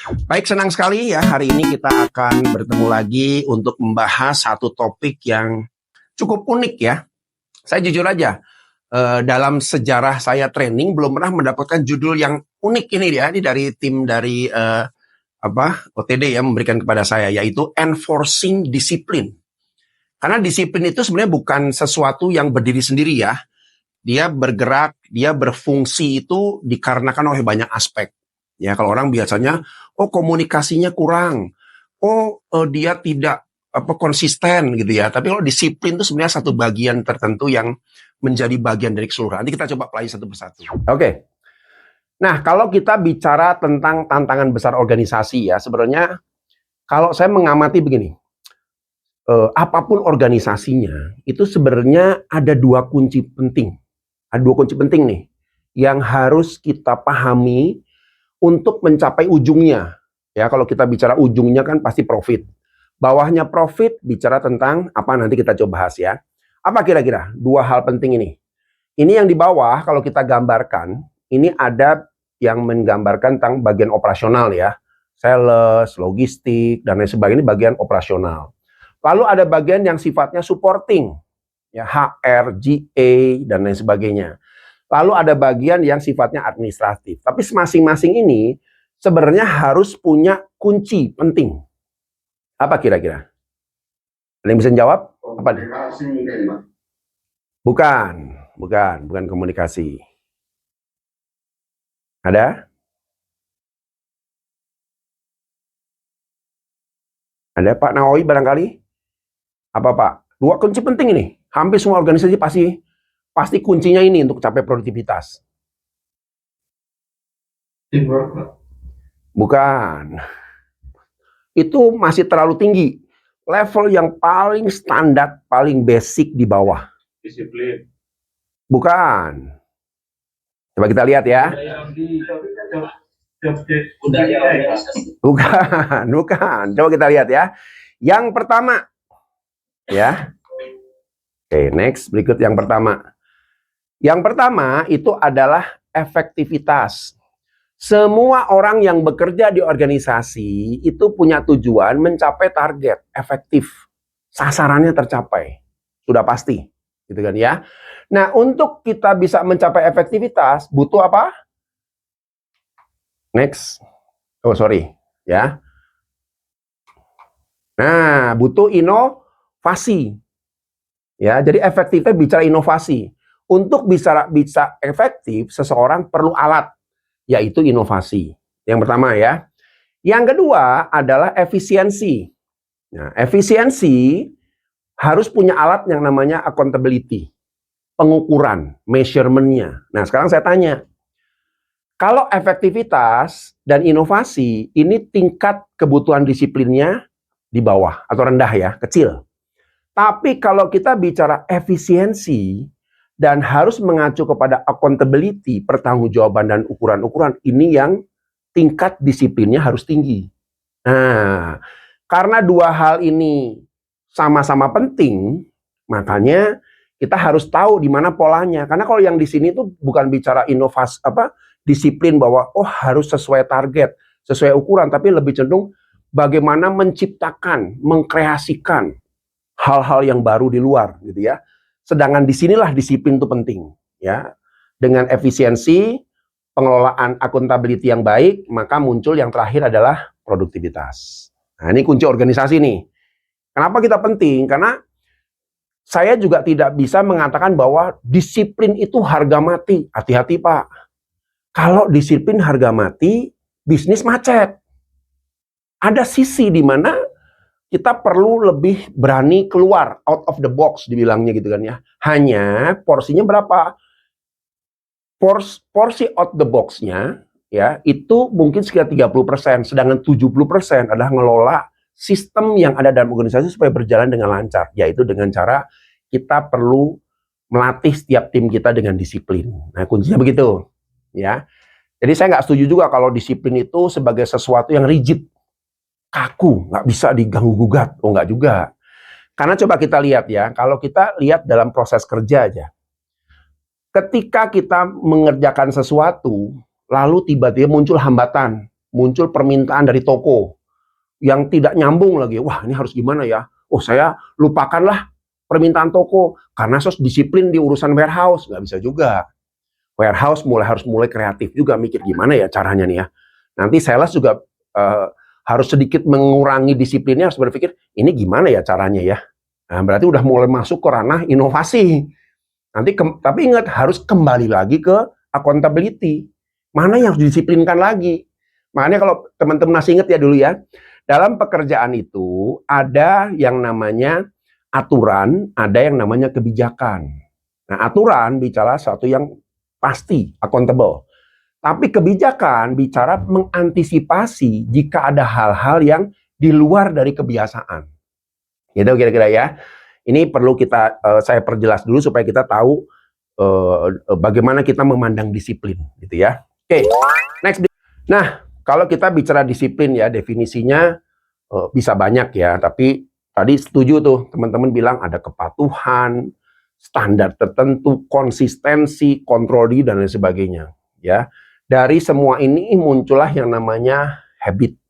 Baik, senang sekali ya hari ini kita akan bertemu lagi untuk membahas satu topik yang cukup unik ya. Saya jujur aja, dalam sejarah saya training belum pernah mendapatkan judul yang unik ini ya. Ini dari tim dari OTD ya memberikan kepada saya, yaitu enforcing discipline. Karena disiplin itu sebenarnya bukan sesuatu yang berdiri sendiri ya. Dia bergerak, dia berfungsi itu dikarenakan oleh banyak aspek. Ya, kalau orang biasanya, komunikasinya kurang, dia tidak konsisten gitu ya. Tapi kalau disiplin itu sebenarnya satu bagian tertentu yang menjadi bagian dari keseluruhan. Nanti kita coba pelajari satu persatu. Oke. Nah, kalau kita bicara tentang tantangan besar organisasi ya, sebenarnya kalau saya mengamati begini, apapun organisasinya, itu sebenarnya ada dua kunci penting. Ada dua kunci penting nih, yang harus kita pahami untuk mencapai ujungnya. Ya, kalau kita bicara ujungnya kan pasti profit. Bawahnya profit bicara tentang apa, nanti kita coba bahas ya. Apa kira-kira dua hal penting ini? Ini yang di bawah kalau kita gambarkan, ini ada yang menggambarkan tentang bagian operasional ya. Sales, logistik, dan lain sebagainya, ini bagian operasional. Lalu ada bagian yang sifatnya supporting, ya HR, GA, dan lain sebagainya. Lalu ada bagian yang sifatnya administratif. Tapi masing-masing ini sebenarnya harus punya kunci penting. Apa kira-kira? Ada yang bisa jawab? Apa? Bukan komunikasi. Ada? Ada Pak Nawawi barangkali? Apa Pak? Dua kunci penting ini. Hampir semua organisasi pasti kuncinya ini untuk capai produktivitas. Teamwork. Bukan. Itu masih terlalu tinggi. Level yang paling standar, paling basic di bawah. Disiplin. Bukan. Coba kita lihat ya. Bukan. Coba kita lihat ya. Yang pertama. Ya. Oke, next. Berikut yang pertama. Yang pertama itu adalah efektivitas. Semua orang yang bekerja di organisasi itu punya tujuan mencapai target efektif. Sasarannya tercapai. Sudah pasti. Gitu kan ya. Nah, untuk kita bisa mencapai efektivitas, butuh apa? Next. Oh, sorry. Ya. Nah, butuh inovasi. Ya, jadi efektifnya bicara inovasi. Untuk bisa efektif, seseorang perlu alat, yaitu inovasi. Yang pertama ya. Yang kedua adalah efisiensi. Nah, efisiensi harus punya alat yang namanya accountability. Pengukuran, measurement-nya. Nah, sekarang saya tanya. Kalau efektivitas dan inovasi, ini tingkat kebutuhan disiplinnya di bawah atau rendah ya, kecil. Tapi kalau kita bicara efisiensi dan harus mengacu kepada accountability, pertanggungjawaban dan ukuran-ukuran, ini yang tingkat disiplinnya harus tinggi. Nah, karena dua hal ini sama-sama penting, makanya kita harus tahu di mana polanya. Karena kalau yang di sini tuh bukan bicara inovasi disiplin bahwa harus sesuai target, sesuai ukuran, tapi lebih cenderung bagaimana menciptakan, mengkreasikan hal-hal yang baru di luar gitu ya. Sedangkan disinilah disiplin itu penting ya. Dengan efisiensi, pengelolaan akuntability yang baik, maka muncul yang terakhir adalah produktivitas. Nah, ini kunci organisasi nih. Kenapa kita penting? Karena saya juga tidak bisa mengatakan bahwa disiplin itu harga mati. Hati-hati Pak. Kalau disiplin harga mati, bisnis macet. Ada sisi di mana kita perlu lebih berani keluar, out of the box dibilangnya gitu kan ya. Hanya porsinya berapa? Porsi out the box-nya ya, itu mungkin sekitar 30%, sedangkan 70% adalah ngelola sistem yang ada dalam organisasi supaya berjalan dengan lancar, yaitu dengan cara kita perlu melatih setiap tim kita dengan disiplin. Nah, kuncinya begitu. Ya, jadi saya nggak setuju juga kalau disiplin itu sebagai sesuatu yang rigid, kaku, nggak bisa diganggu gugat. Oh, nggak juga. Karena coba kita lihat ya, kalau kita lihat dalam proses kerja aja, ketika kita mengerjakan sesuatu, lalu tiba-tiba muncul hambatan, muncul permintaan dari toko yang tidak nyambung lagi. Wah, ini harus gimana ya? Oh, saya lupakanlah permintaan toko karena sos disiplin di urusan warehouse. Nggak bisa juga. Warehouse harus mulai kreatif juga, mikir gimana ya caranya nih ya. Nanti sales juga harus sedikit mengurangi disiplinnya, harus berpikir ini gimana ya caranya ya. Nah, berarti udah mulai masuk ke ranah inovasi. Nanti tapi ingat, harus kembali lagi ke accountability. Mana yang harus disiplinkan lagi. Makanya kalau teman-teman masih ingat ya dulu ya, dalam pekerjaan itu ada yang namanya aturan, ada yang namanya kebijakan. Nah, aturan bicara satu yang pasti, accountable. Tapi kebijakan bicara mengantisipasi jika ada hal-hal yang di luar dari kebiasaan. Gitu kira-kira ya. Ini perlu saya perjelas dulu supaya kita tahu bagaimana kita memandang disiplin, gitu ya. Oke, next. Nah, kalau kita bicara disiplin ya, definisinya bisa banyak ya. Tapi tadi setuju tuh teman-teman bilang ada kepatuhan, standar tertentu, konsistensi, kontrol diri dan lain sebagainya. Ya, dari semua ini muncullah yang namanya habit,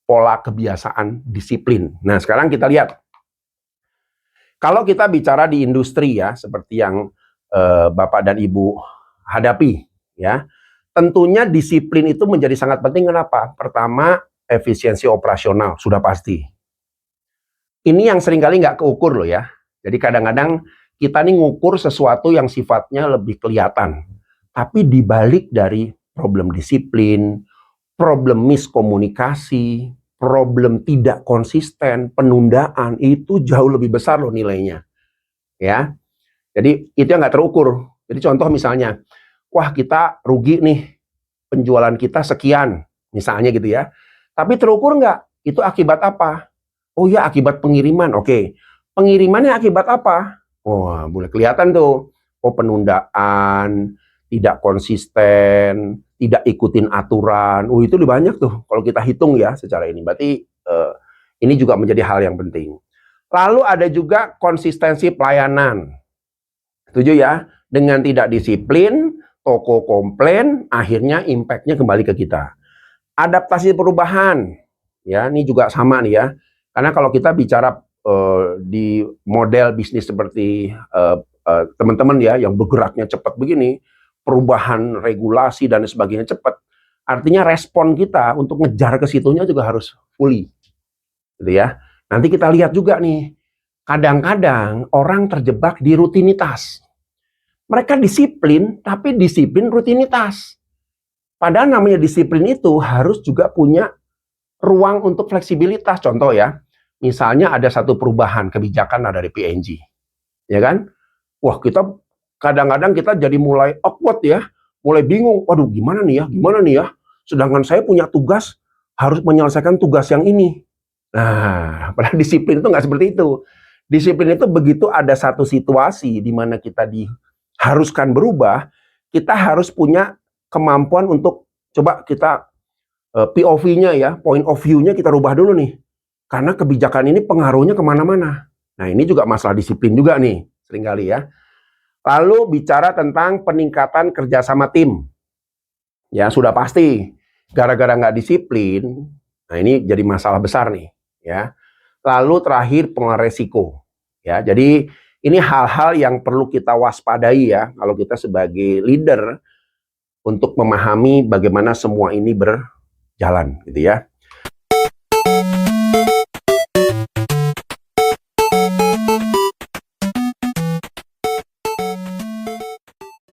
pola kebiasaan, disiplin. Nah, sekarang kita lihat. Kalau kita bicara di industri ya, seperti yang Bapak dan Ibu hadapi, ya, tentunya disiplin itu menjadi sangat penting. Kenapa? Pertama, efisiensi operasional, sudah pasti. Ini yang seringkali nggak keukur loh ya. Jadi kadang-kadang kita nih ngukur sesuatu yang sifatnya lebih kelihatan. Tapi dibalik dari problem disiplin, problem miskomunikasi, problem tidak konsisten, penundaan, itu jauh lebih besar loh nilainya. Ya, jadi itu yang nggak terukur. Jadi contoh misalnya, wah kita rugi nih, penjualan kita sekian, misalnya gitu ya. Tapi terukur nggak? Itu akibat apa? Oh ya, akibat pengiriman. Oke, pengirimannya akibat apa? Wah, boleh kelihatan tuh. Oh, penundaan, tidak konsisten, tidak ikutin aturan. Itu lebih banyak tuh kalau kita hitung ya secara ini. Berarti ini juga menjadi hal yang penting. Lalu ada juga konsistensi pelayanan. Setuju ya? Dengan tidak disiplin, toko komplain, akhirnya impact-nya kembali ke kita. Adaptasi perubahan. Ya, ini juga sama nih ya. Karena kalau kita bicara di model bisnis seperti teman-teman ya, yang bergeraknya cepat begini, perubahan regulasi dan sebagainya cepat, artinya respon kita untuk ngejar ke situnya juga harus fully, gitu ya. Nanti kita lihat juga nih, kadang-kadang orang terjebak di rutinitas. Mereka disiplin, tapi disiplin rutinitas. Padahal namanya disiplin itu harus juga punya ruang untuk fleksibilitas. Contoh ya, misalnya ada satu perubahan kebijakan dari P&G, ya kan? Wah, kita kadang-kadang kita jadi mulai awkward ya, mulai bingung. Waduh, gimana nih ya? Sedangkan saya punya tugas, harus menyelesaikan tugas yang ini. Nah, padahal disiplin itu nggak seperti itu. Disiplin itu begitu ada satu situasi di mana kita diharuskan berubah, kita harus punya kemampuan untuk coba kita POV-nya ya, point of view-nya kita rubah dulu nih. Karena kebijakan ini pengaruhnya kemana-mana. Nah, ini juga masalah disiplin juga nih, seringkali ya. Lalu bicara tentang peningkatan kerjasama tim. Ya, sudah pasti. Gara-gara nggak disiplin, nah ini jadi masalah besar nih. Ya. Lalu terakhir pengelolaan resiko. Ya, jadi ini hal-hal yang perlu kita waspadai ya, kalau kita sebagai leader untuk memahami bagaimana semua ini berjalan, gitu ya.